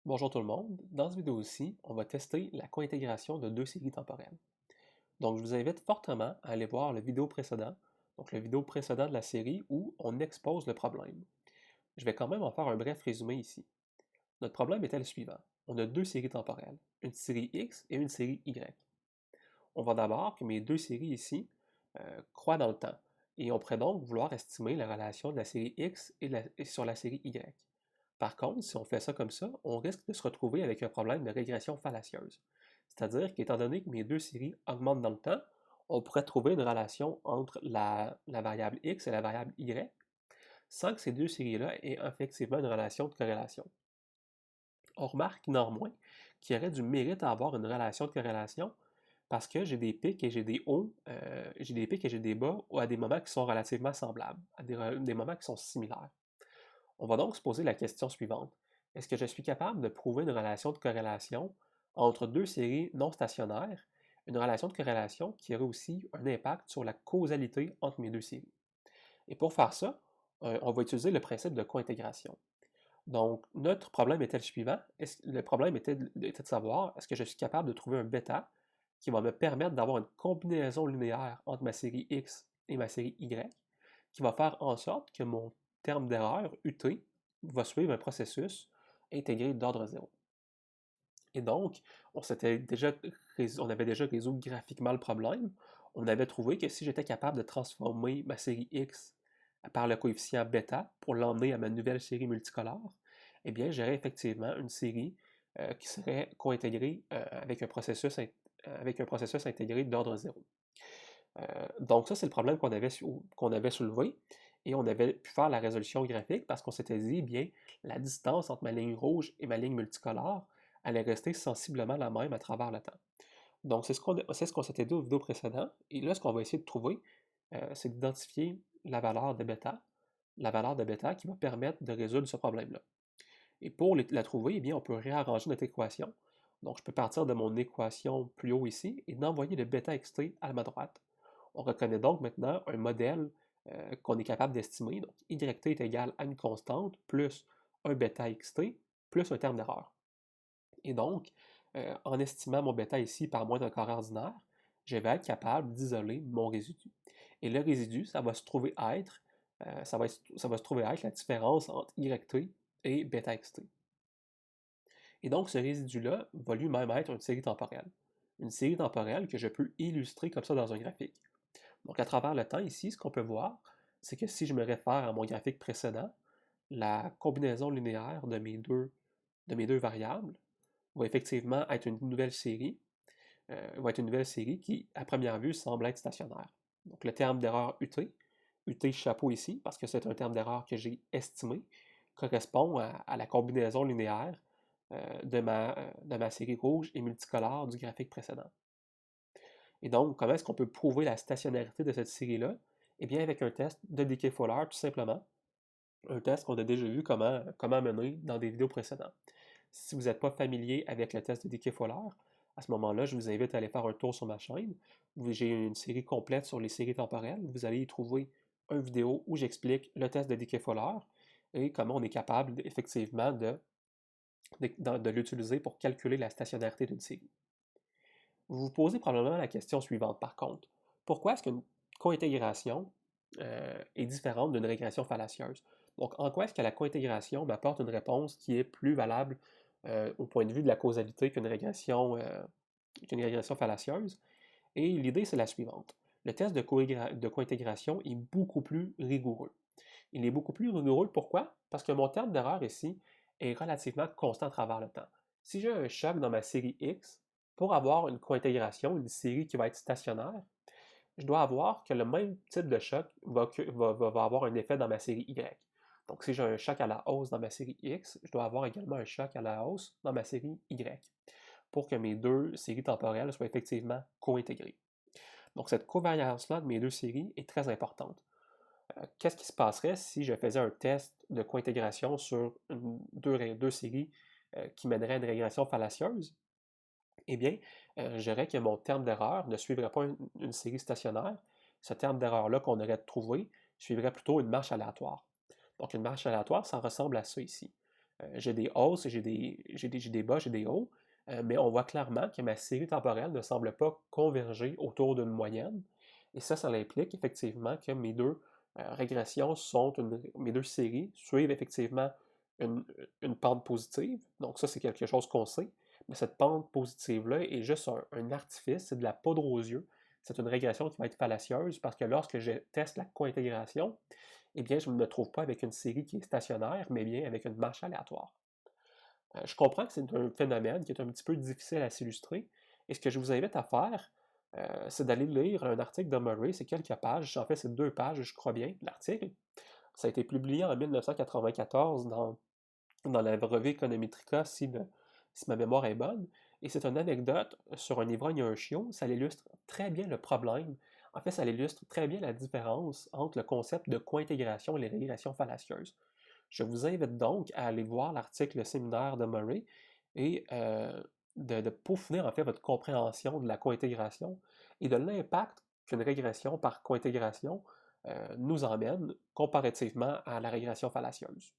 Bonjour tout le monde, dans cette vidéo-ci, on va tester la cointégration de deux séries temporelles. Donc je vous invite fortement à aller voir le vidéo précédent, donc le vidéo précédent de la série où on expose le problème. Je vais quand même en faire un bref résumé ici. Notre problème était le suivant. On a deux séries temporelles, une série X et une série Y. On voit d'abord que mes deux séries ici croient dans le temps, et on pourrait donc vouloir estimer la relation de la série X et sur la série Y. Par contre, si on fait ça comme ça, on risque de se retrouver avec un problème de régression fallacieuse. C'est-à-dire qu'étant donné que mes deux séries augmentent dans le temps, on pourrait trouver une relation entre la variable x et la variable y, sans que ces deux séries-là aient effectivement une relation de corrélation. On remarque néanmoins qu'il y aurait du mérite à avoir une relation de corrélation parce que j'ai des pics et j'ai des hauts, j'ai des pics et j'ai des bas à des moments qui sont relativement semblables, à des moments qui sont similaires. On va donc se poser la question suivante. Est-ce que je suis capable de prouver une relation de corrélation entre deux séries non stationnaires, une relation de corrélation qui aurait aussi un impact sur la causalité entre mes deux séries? Et pour faire ça, on va utiliser le principe de cointégration. Donc, notre problème était le suivant. Le problème était de savoir, est-ce que je suis capable de trouver un bêta qui va me permettre d'avoir une combinaison linéaire entre ma série X et ma série Y, qui va faire en sorte que mon terme d'erreur, UT, va suivre un processus intégré d'ordre zéro. Et donc, on avait déjà résolu graphiquement le problème. On avait trouvé que si j'étais capable de transformer ma série X par le coefficient bêta pour l'emmener à ma nouvelle série multicolore, eh bien, j'aurais effectivement une série qui serait cointégrée avec un processus intégré d'ordre zéro. Donc ça, c'est le problème qu'on avait soulevé et on avait pu faire la résolution graphique parce qu'on s'était dit, bien, la distance entre ma ligne rouge et ma ligne multicolore allait rester sensiblement la même à travers le temps. Donc c'est ce qu'on s'était dit au vidéo précédent. Et là, ce qu'on va essayer de trouver, c'est d'identifier la valeur de bêta qui va permettre de résoudre ce problème-là. Et pour la trouver, eh bien, on peut réarranger notre équation. Donc, je peux partir de mon équation plus haut ici et d'envoyer le bêta xt à ma droite. On reconnaît donc maintenant un modèle qu'on est capable d'estimer. Donc, yt est égal à une constante plus un bêta xt plus un terme d'erreur. Et donc, en estimant mon bêta ici par moins d'un quart ordinaire, je vais être capable d'isoler mon résidu. Et le résidu, ça va se trouver être la différence entre yt et bêta xt. Et donc, ce résidu-là va lui-même être une série temporelle. Une série temporelle que je peux illustrer comme ça dans un graphique. Donc, à travers le temps, ici, ce qu'on peut voir, c'est que si je me réfère à mon graphique précédent, la combinaison linéaire de mes deux variables va effectivement être une nouvelle série, qui, à première vue, semble être stationnaire. Donc, le terme d'erreur UT chapeau ici, parce que c'est un terme d'erreur que j'ai estimé, correspond à la combinaison linéaire de ma série rouge et multicolore du graphique précédent. Et donc, comment est-ce qu'on peut prouver la stationnarité de cette série-là? Eh bien, avec un test de Dickey-Fowler, tout simplement. Un test qu'on a déjà vu comment mener dans des vidéos précédentes. Si vous n'êtes pas familier avec le test de Dickey-Fowler, à ce moment-là, je vous invite à aller faire un tour sur ma chaîne. J'ai une série complète sur les séries temporelles. Vous allez y trouver une vidéo où j'explique le test de Dickey-Fowler et comment on est capable effectivement de l'utiliser pour calculer la stationnarité d'une série. Vous vous posez probablement la question suivante par contre. Pourquoi est-ce qu'une cointégration est différente d'une régression fallacieuse? Donc, en quoi est-ce que la cointégration m'apporte une réponse qui est plus valable au point de vue de la causalité qu'une régression fallacieuse? Et l'idée, c'est la suivante. Le test de cointégration est beaucoup plus rigoureux. Il est beaucoup plus rigoureux, pourquoi? Parce que mon terme d'erreur ici est relativement constant à travers le temps. Si j'ai un choc dans ma série X, pour avoir une cointégration, une série qui va être stationnaire, je dois avoir que le même type de choc va avoir un effet dans ma série Y. Donc, si j'ai un choc à la hausse dans ma série X, je dois avoir également un choc à la hausse dans ma série Y pour que mes deux séries temporelles soient effectivement cointégrées. Donc, cette covariance-là de mes deux séries est très importante. Qu'est-ce qui se passerait si je faisais un test de cointégration sur deux séries qui mèneraient à une régression fallacieuse? Eh bien, j'aurais que mon terme d'erreur ne suivrait pas une série stationnaire. Ce terme d'erreur-là qu'on aurait trouvé suivrait plutôt une marche aléatoire. Donc, une marche aléatoire, ça ressemble à ça ici. j'ai des hausses, j'ai des bas, j'ai des hauts, mais on voit clairement que ma série temporelle ne semble pas converger autour d'une moyenne. Et ça implique effectivement que mes deux régressions mes deux séries suivent effectivement une, une pente positive. Donc ça, c'est quelque chose qu'on sait. Mais cette pente positive-là est juste un artifice, c'est de la poudre aux yeux. C'est une régression qui va être fallacieuse parce que lorsque je teste la cointégration, eh bien, je ne me trouve pas avec une série qui est stationnaire, mais bien avec une marche aléatoire. Je comprends que c'est un phénomène qui est un petit peu difficile à s'illustrer, et ce que je vous invite à faire, c'est d'aller lire un article de Murray, c'est quelques pages, en fait c'est 2 pages, je crois bien, l'article. Ça a été publié en 1994 dans la revue Econometrica, si ma mémoire est bonne, et c'est une anecdote sur un ivrogne et un chiot, ça illustre très bien le problème. En fait, ça illustre très bien la différence entre le concept de cointégration et les régressions fallacieuses. Je vous invite donc à aller voir l'article séminaire de Murray et de peaufiner en fait votre compréhension de la cointégration et de l'impact qu'une régression par cointégration nous emmène comparativement à la régression fallacieuse.